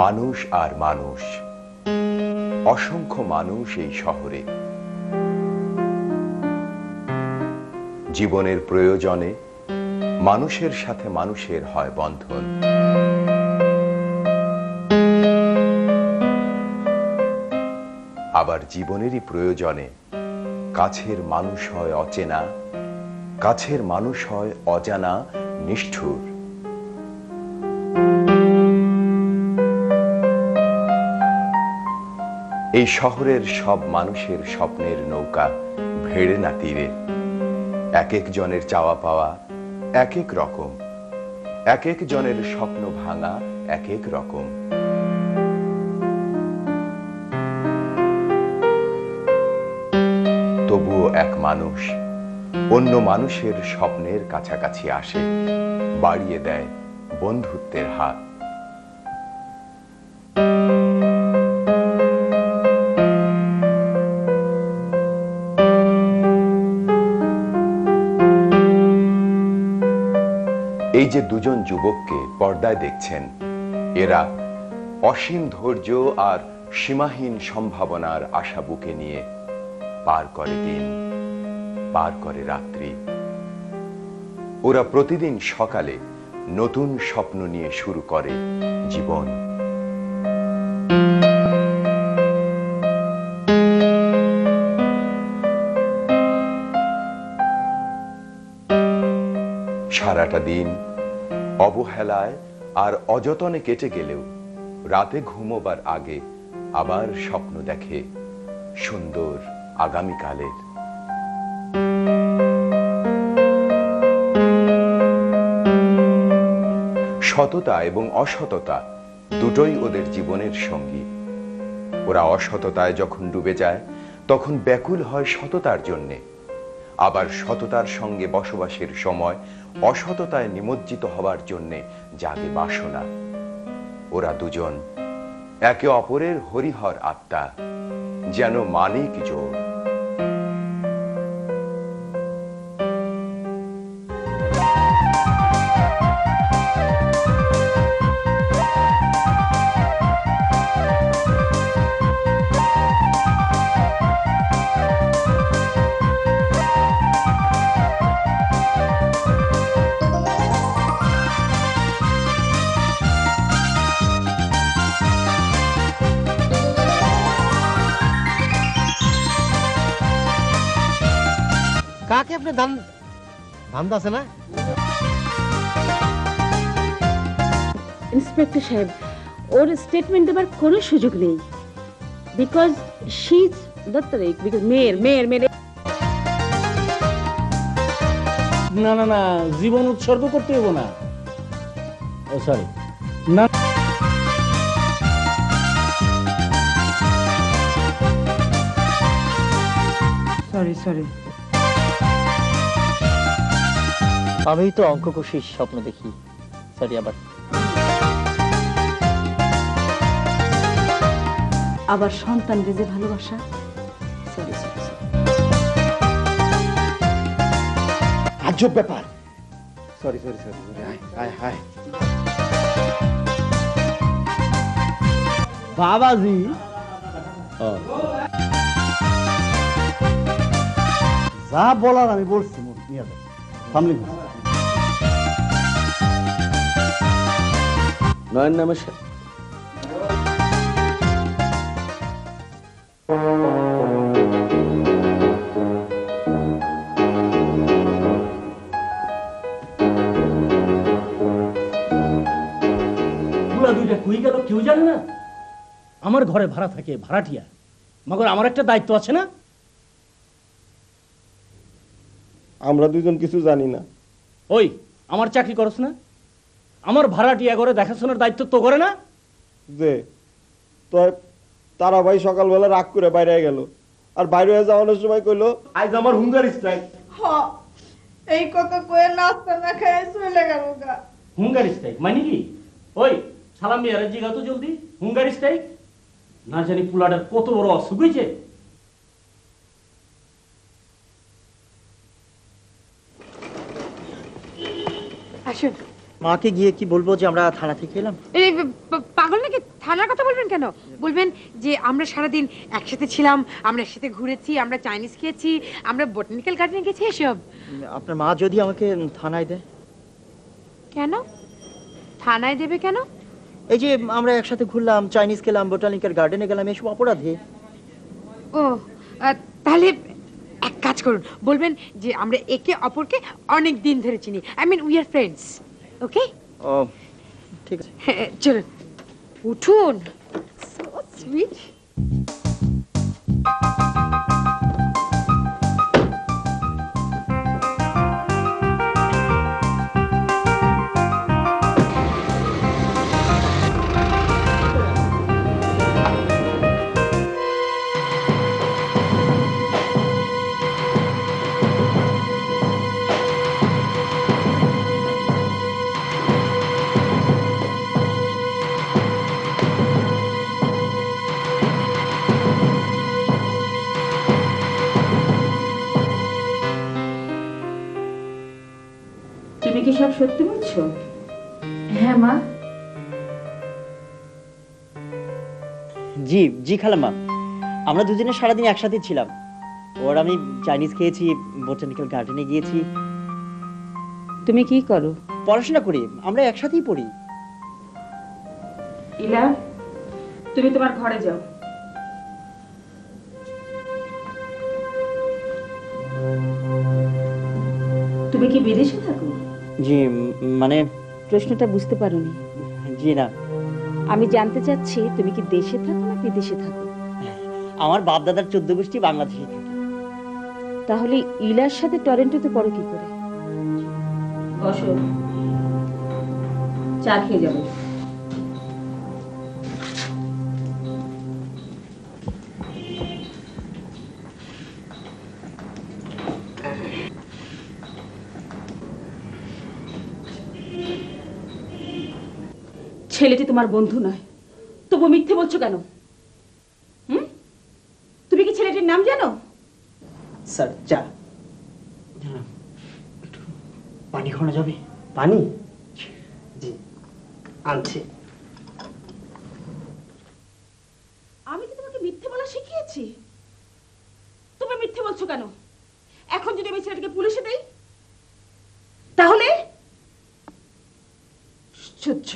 মানুষ আর মানুষ, অসংখ্য মানুষ এই শহরে। জীবনের প্রয়োজনে মানুষের সাথে মানুষের হয় বন্ধন। আবার জীবনেরই প্রয়োজনে কাছের মানুষ হয় অচেনা, কাছের মানুষ হয় অজানা, নিষ্ঠুর। এই শহরের সব মানুষের স্বপ্নের নৌকা ভেড়ে না তীরে। এক এক জনের চাওয়া পাওয়া এক এক রকম, এক এক জনের স্বপ্ন ভাঙা এক এক রকম। তবুও এক মানুষ অন্য মানুষের স্বপ্নের কাছাকাছি আসে, বাড়িয়ে দেয় বন্ধুত্বের হাত। এই যে দুজন যুবককে পর্দায় দেখছেন, এরা অসীম ধৈর্য আর সীমাহীন সম্ভাবনার আশা বুকে নিয়ে পার করে দিন, পার করে রাত্রি। ওরা প্রতিদিন সকালে নতুন স্বপ্ন নিয়ে শুরু করে জীবন। সারাটা দিন অবহেলায় আর অযতনে কেটে গেলেও রাতে ঘুমোবার আগে আবার স্বপ্ন দেখে সুন্দর আগামীকালের। সততা এবং অসততা দুটোই ওদের জীবনের সঙ্গী। ওরা অসততায় যখন ডুবে যায় তখন ব্যাকুল হয় সততার জন্যে, আবার সততার সঙ্গে বসবাসের সময় অসততায় নিমজ্জিত হবার জন্যে জাগে বাসনা। ওরা দুজন একে অপরের হরিহর আত্মা, যেন মানিক জোড়। কাকে আপনি ধান্দা আছে না? ইন্সপেক্টর সাহেব, ওর স্টেটমেন্ট দেবার কোনো সুযোগ নেই, বিকজ শি ইজ দত্তরিক, বিকজ মেয়ের। না না না, জীবন উৎসর্গ করতে হবো না। ও সরি, না সরি। আমি তো অঙ্ক কষির স্বপ্ন দেখি। সরি। আবার সন্তান যে ভালোবাসা। সরি। আজব ব্যাপার। সরি। হাই বাবাজি, যা বলার আমি বলছি। নয়ন নামে দুইটা কুই গেল কেউ জানে না। আমার ঘরে ভাড়া থাকে, ভাড়াটিয়া, মগর আমার একটা দায়িত্ব আছে না? আমরা দুজন কিছু জানি না। ওই আমার চাকরি করছ না? আমার ভাড়াটিয়া ঘরে দেখাশোনার দায়িত্ব তো করে না? যে তো তারা ভাই সকালবেলা রাগ করে বাইরে গেল, আর বাইরে যাওয়ানোর সময় কইলো আজ আমার হুঙ্গার স্ট্রাইক। এই কথা কয়ে নাস্তা না খেয়ে চলে গেল গা। হুঙ্গার স্ট্রাইক মানে কি? ওই সালাম মিয়ারে জিগা তো জলদি, হুঙ্গার স্ট্রাইক না জানি পোলাটার কত বড় অসুখ হয়েছে। আসুন। মাকে গিয়ে কি বলবো যে আমরা থানা থেকে এলাম? এই পাগল নাকি? থানার কথা বলবেন কেন? বলবেন যে আমরা সারাদিন একসাথে ছিলাম, আমরা একসাথে ঘুরেছি, আমরা চাইনিজ খেয়েছি, আমরা বোটানিক্যাল গার্ডেনে গেছি, এসব। আপনার মা যদি আমাকে থানায় দেয়? কেন থানায় দেবে কেন? এই যে আমরা একসাথে ঘুরলাম, চাইনিজ খেলাম, বোটানিক্যাল গার্ডেনে গেলাম, এসব অপরাধী। ও তাহলে এক কাজ করুন, বলবেন যে আমরা একে অপরকে অনেক দিন ধরে চিনি, I mean we are friends. Okay? ও ঠিক আছে, চলুন উঠুন। So sweet. তুমি কি সব সত্যি বলছো? হ্যাঁ মা। জি জি খালাম্মা, আমরা দুজনে সারাদিন একসাথে ছিলাম। ওর আমি চাইনিজ খেয়েছি, বোটানিক্যাল গার্ডেনে গিয়েছি। তুমি কি করো? পড়াশোনা করি, আমরা একসাথেই পড়ি। ইলা, তুমি তোমার ঘরে যাও। তুমি কি বিদেশে থাকো? জি মানে প্রশ্নটা বুঝতে পারোনি। জি না, আমি জানতে চাচ্ছি তুমি কি দেশে থাকো না বিদেশে থাকো? আমার বাপ দাদার 14 গোষ্ঠী বাংলাদেশে থাকে। তাহলে ইলার সাথে টরেন্টোতে পড়ো কি করে? বসো, চা খেয়ে যাবো। ছেলেটি তোমার বন্ধু নয়, তবু মিথ্যে বলছো কেন? তুমি কি ছেলেটির নাম জানো? স্যার চা। পানি খাওয়ানো যাবে? পানি? জি আনছি। আমি কি তোমাকে মিথ্যে বলা শিখিয়েছি? তুমি মিথ্যে বলছো কেন? এখন যদি আমি ছেলেটাকে পুলিশে দেই তাহলে? আশ্চর্য।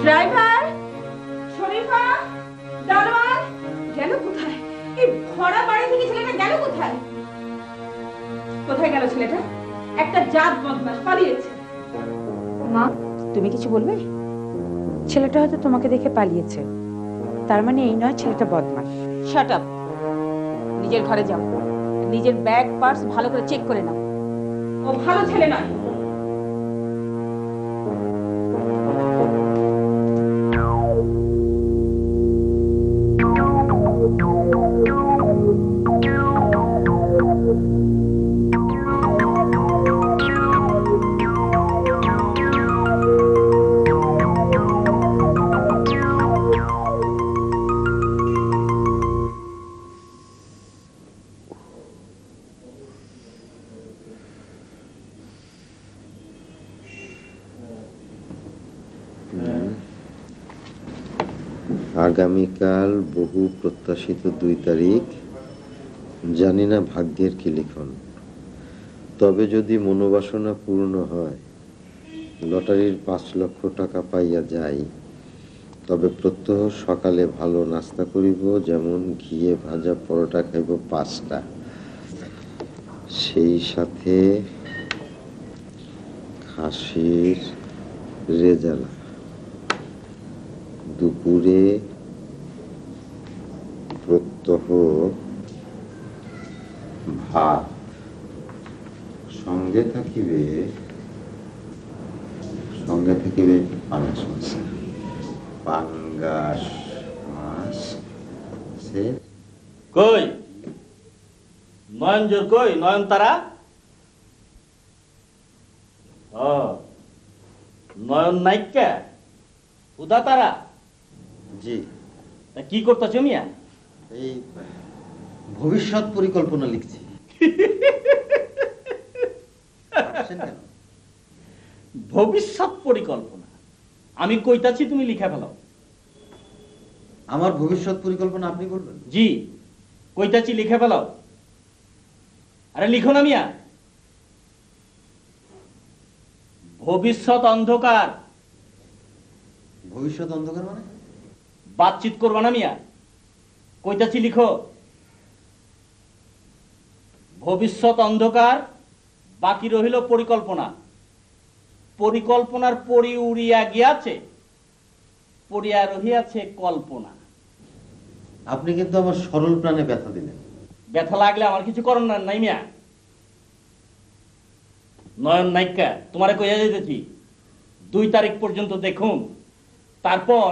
ড্রাইভার, শরীফা, দারোয়ান, গেল কোথায়? এই ভরা বাড়ি থেকে ছেলেটা গেল কোথায়? কোথায় গেল ছেলেটা? একটা জাত বদমাশ পালিয়েছে। মা, তুমি কিছু বলবে? ছেলেটা হয়তো তোমাকে দেখে পালিয়েছে, তার মানে এই নয় ছেলেটা বদমাশ। Shut up. নিজের ঘরে যাও, নিজের ব্যাগ পার্স ভালো করে চেক করে নাও। ও ভালো ছেলে নয়। আগামীকাল বহু প্রত্যাশিত 2 তারিখ, জানি না ভাগ্যের কি লিখন। তবে যদি মনোবাসনা পূর্ণ হয়, লটারির 5 লক্ষ টাকা পাইয়া যাই, তবে প্রত্যহ সকালে ভালো নাস্তা করিব, যেমন ঘিয়ে ভাজা পরোটা খাইব 5টা, সেই সাথে খাসির রেজালা। দুপুরে প্রত্যহ ভাত, সঙ্গে থাকিবে পাঙ্গাস মাছ। পাঙ্গাস মাছ কই নয়নজোর, কই নয়নতারা? ও নয়ন নাইকা উদা তারা? জি, তা কি করতেছ মিয়া? এই ভবিষ্যৎ পরিকল্পনা লিখছি। হাসছেন কেন? ভবিষ্যৎ পরিকল্পনা আমি কইতাছি, তুমি লিখে ফেলাও। আমার ভবিষ্যৎ পরিকল্পনা আপনি বলবেন? জি, কইতাছি লিখে ফেলাও। আরে লিখো না মিয়া। ভবিষ্যৎ অন্ধকার। ভবিষ্যৎ অন্ধকার মানে? বাতচিত করবা না মিয়া, কইতাছি লিখো। ভবিষ্যৎ অন্ধকার, বাকি রহিল পরিকল্পনা। পরিকল্পনার পরি উড়িয়া গিয়াছে, পড়িয়া রহিয়াছে কল্পনা। আপনি কিন্তু আমার সরল প্রাণে ব্যথা দিলেন। ব্যথা লাগলে আমার কিছু করার নাই মিয়া। নয়ন নাইকা তোমারে কইয়া যাইতেছি 2 তারিখ পর্যন্ত দেখুন, তারপর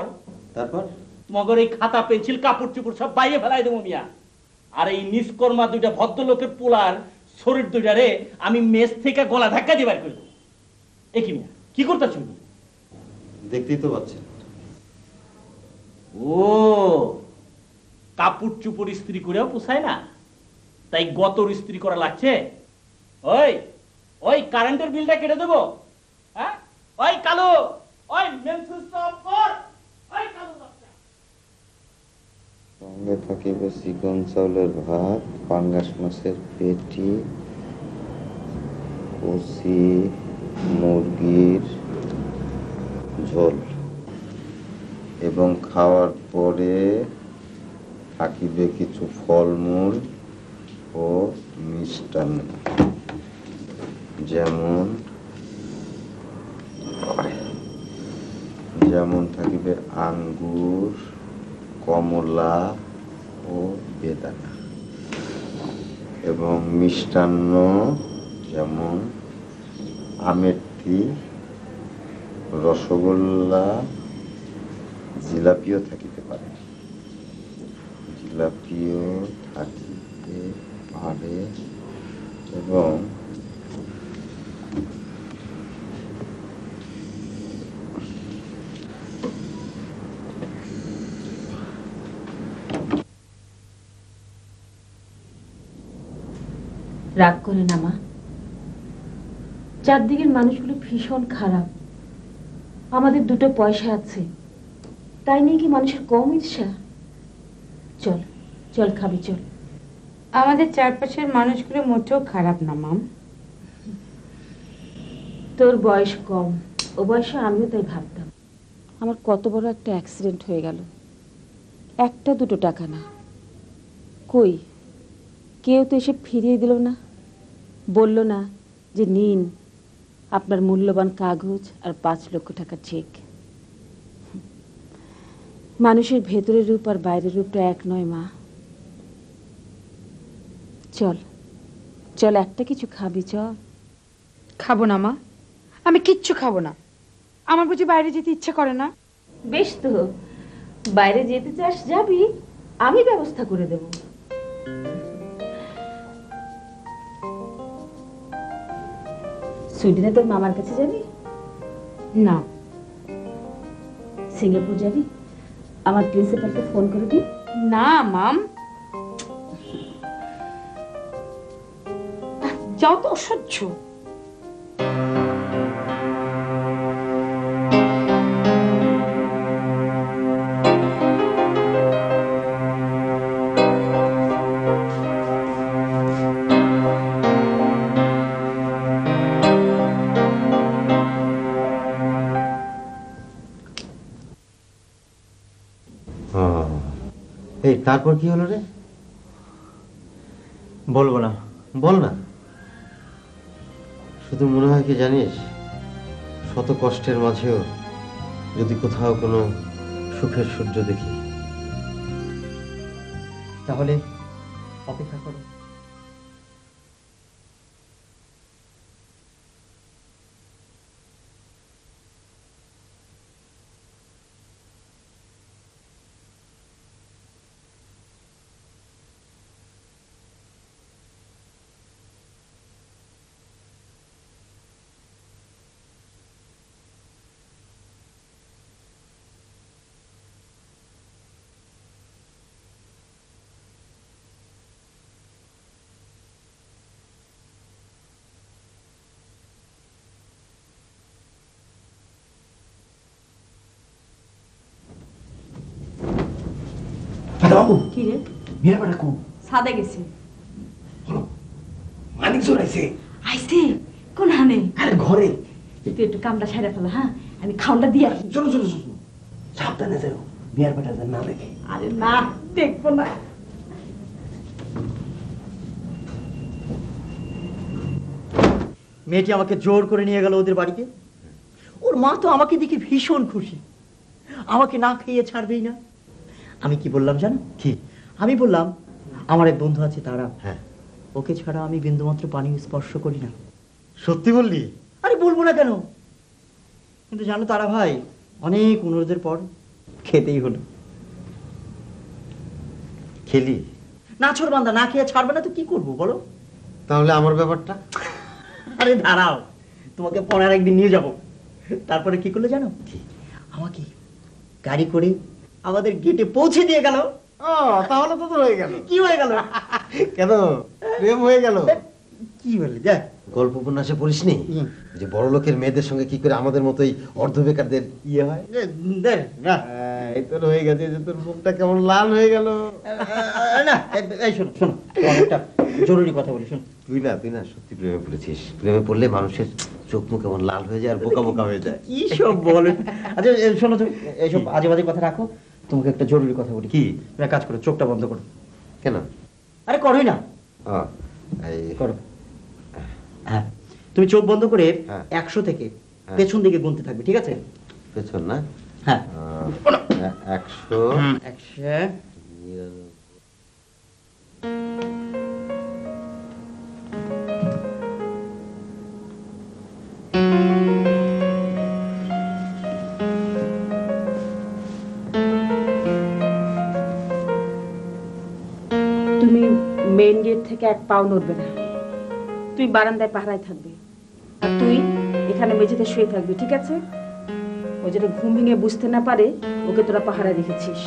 তোমাদের এই খাতা পেন্সিল কাপড় চুপড় সব বাইরে ফেলাই দেবো মিয়া। আর এই নিষ্কর্মা 2টা ভদ্রলোকের পোলার শরীর 2টারে আমি মেস থেকে গলা ধাক্কা দিয়ে বার করে দেবো। একই মিয়া কি করতেছ? দেখতেই তো পাচ্ছেন। ও কাপড় চুপড় ইস্ত্রি করেও পোষায় না, তাই গতর ইস্ত্রি করা লাগছে। ওই ওই কারেন্টের বিলটা কেটে দেবো। হ্যাঁ ওই কালো, ওই মেন সুইচটা অফ কর। ওই কালো বাচ্চা। সঙ্গে থাকিবে চিকন চাউলের ভাত, পাঙ্গাস মাছের পেটি, কচি মুরগির ঝোল, এবং খাওয়ার পরে থাকিবে কিছু ফলমূল ও মিষ্টান্ন, যেমন থাকিবে আঙ্গুর, কমলা ও বেদানা, এবং মিষ্টান্ন যেমন আমেথি, রসগোল্লা, জিলাপিও থাকিতে পারে। এবং রাগ করে না মা, চারদিকের মানুষগুলো ভীষণ খারাপ। আমাদের 2টো পয়সা আছে, তাই নিয়ে কি মানুষের কম ঈর্ষা? চল চল খাবি, চল। আমাদের চারপাশের মানুষগুলো মোটেও খারাপ না মাম। তোর বয়স কম, ও বয়সে আমিও তাই ভাবতাম। আমার কত বড় একটা অ্যাক্সিডেন্ট হয়ে গেল, 1-2 টাকা না। কই কেউ তো এসে ফিরিয়ে দিল না, বলল না যে নিন আপনার মূল্যবান কাগজ আর 5 লক্ষ টাকার চেক। মানুষের ভেতরের রূপ আর বাইরের রূপটা এক নয় মা। চল চল, একটা কিছু খাবি, চল। খাবো না মা, আমি কিচ্ছু খাবো না। আমার বুঝি বাইরে যেতে ইচ্ছা করে না? বেশ তো, বাইরে যেতে চাস যাবি, আমি ব্যবস্থা করে দেব। সুইডেনে তোর মামার কাছে যাবি? না। সিঙ্গাপুর যাবি? আমার প্রিন্সিপালকে ফোন করে দিই। না মাম, যাও তো, অসহ্য। এই তারপর কি হলো রে? বলবো না। বল না। শুধু মনে হয় কি জানিস, শত কষ্টের মাঝেও যদি কোথাও কোনো সুখের সূর্য দেখি। তাহলে অপেক্ষা করো। কি রে? মেয়ের বেটা কোন? সাদে গেছে। মানিক জোর আইছে। আইছে কোন হানে? আরে ঘরে। তুই একটু কামটা সাইরা ফেলো, হ্যাঁ? আমি খাওয়াটা দিয়ে আসি। চলো চলো চলো, সাবধানে যাও, মেয়ের বেটা যেন না দেখে। আরে না, দেখবো না। মেয়েটি আমাকে জোর করে নিয়ে গেল ওদের বাড়িতে। ওর মা তো আমাকে দেখে ভীষণ খুশি, আমাকে না খেয়ে ছাড়বেই না। আমি কি বললাম জানো? কি? আমি বললাম আমার এক বন্ধু আছে তারা, হ্যাঁ, ওকে ছাড়া আমি বিন্দুমাত্র পানি স্পর্শ করি না। সত্যি বললি? আরে বলবো না কেন? কিন্তু জানো তারা ভাই, অনেক অনুরোধের পর খেতেই হলো। খেলি? নাছর বান্দা, না খেয়ে ছাড়বে না তো কি করবো বলো? তাহলে আমার ব্যাপারটা? আরে দাঁড়াও, তোমাকে পরের একদিন নিয়ে যাব। তারপরে কি করলে জানো? আমাকে গাড়ি করে আমাদের গেটে পৌঁছে দিয়ে গেল। তাহলে তো তোর হয়ে গেল। কি হয়ে গেল? কেন, প্রেম হয়ে গেল? কি বললি? দেখ, গল্প উপন্যাসে পড়িসনি যে বড় লোকের মেয়েদের সঙ্গে কি করে আমাদের মতোই অর্ধ বেকারদের ইয়ে হয়? দেখ না, এই তোর হয়ে গেছে যে তোর মুখটা কেমন লাল হয়ে গেল। না, এই শোনো শোনো, তোমার একটা জরুরি কথা বলি, শোনো। তুই না সত্যি প্রেমে পড়েছিস। প্রেমে পড়লে মানুষের চোখ মুখ কেমন লাল হয়ে যায় আর বোকা বোকা হয়ে যায়। কি সব বলে? আচ্ছা শোনো, তুমি এইসব আজে বাজে কথা রাখো, তোমাকে একটা জরুরি কথা বলি। কি? তুমি এক কাজ করো, চোখটা বন্ধ করো। কেন? আরে করোই না। করো। হ্যাঁ, তুমি চোখ বন্ধ করে হ্যাঁ। 100 থেকে পেছন দিকে গুনতে থাকবে, ঠিক আছে? পেছন না? হ্যাঁ। 100 100 তুমি মেইন গেট থেকে এক পাও নড়বে না। তুই বারান্দায় পাহারায় থাকবি, আর তুই এখানে মেঝেতে শুয়ে থাকবি, ঠিক আছে? ও যেটা ঘুম ভেঙে বুঝতে না পারে ওকে তোরা পাহারায় রেখেছিস।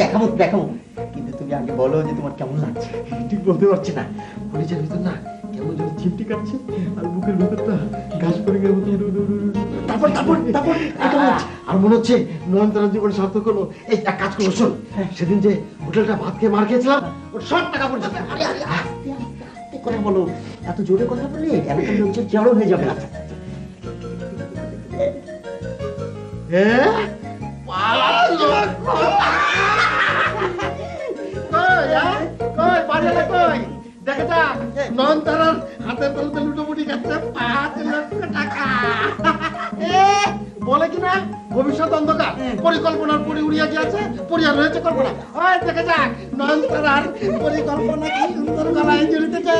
দেখাবো দেখাবো, কিন্তু তুমি আগে বলো যে তোমার কেমন লাগছে। ঠিক বলতে পারছি না, পরিচয় ভিতর না কেমন যেন চিমটি কাটছে আর বুকের ভিতরটা ঘাস পড়ে গেল। তারপর তারপর তারপর আর মনে হচ্ছে নয়নতারার জীবন সার্থক হলো। এই এক কাজ করবো, শোন, সেদিন যে হোটেলটা ভাত খেয়ে মার খেয়েছিলাম, ওর সব টাকা পড়ে যাবে। আস্তে আস্তে কথা বলো, এত জোরে কথা বললে এলাকার লোকজন জড়ো হয়ে যাবে। নয়নতারার হাতের তলতে লুটোপুটি খাচ্ছে 5 লক্ষ টাকা। বলে কিনা ভবিষ্যৎ অন্ধকার, পরিকল্পনার পরি উড়িয়া গিয়েছে, পরিয়া রয়েছে কল্পনা। ওই দেখে যাক নয়নতারার পরিকল্পনা কি সুন্দর গলায় জড়িতেছে।